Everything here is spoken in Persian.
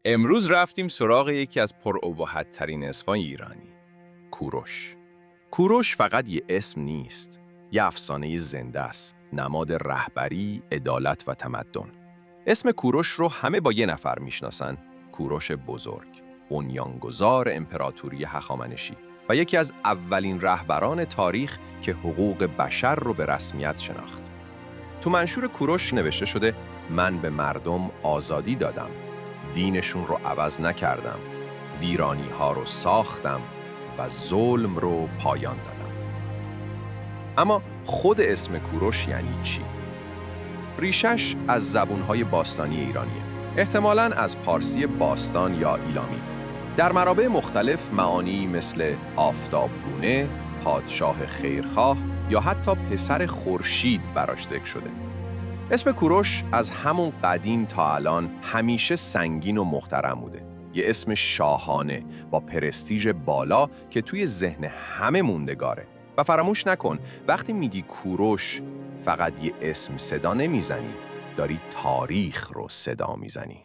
امروز رفتیم سراغ یکی از پرابهت‌ترین اسمای ایرانی، کوروش. کوروش فقط یه اسم نیست، یه افسانه زنده است، نماد رهبری، عدالت و تمدن. اسم کوروش رو همه با یه نفر میشناسن، کوروش بزرگ، بنیانگذار امپراتوری هخامنشی و یکی از اولین رهبران تاریخ که حقوق بشر رو به رسمیت شناخت. تو منشور کوروش نوشته شده من به مردم آزادی دادم، دینشون رو عوض نکردم، ویرانی ها رو ساختم و ظلم رو پایان دادم. اما خود اسم کوروش یعنی چی؟ ریشش از زبونهای باستانی ایرانیه، احتمالاً از پارسی باستان یا ایلامی. در منابع مختلف معانی مثل آفتابگونه، پادشاه خیرخواه یا حتی پسر خورشید براش ذکر شده. اسم کوروش از همون قدیم تا الان همیشه سنگین و محترم بوده. یه اسم شاهانه با پرستیژ بالا که توی ذهن همه موندگاره. و فراموش نکن وقتی میگی کوروش فقط یه اسم صدا نمیزنی، داری تاریخ رو صدا میزنی.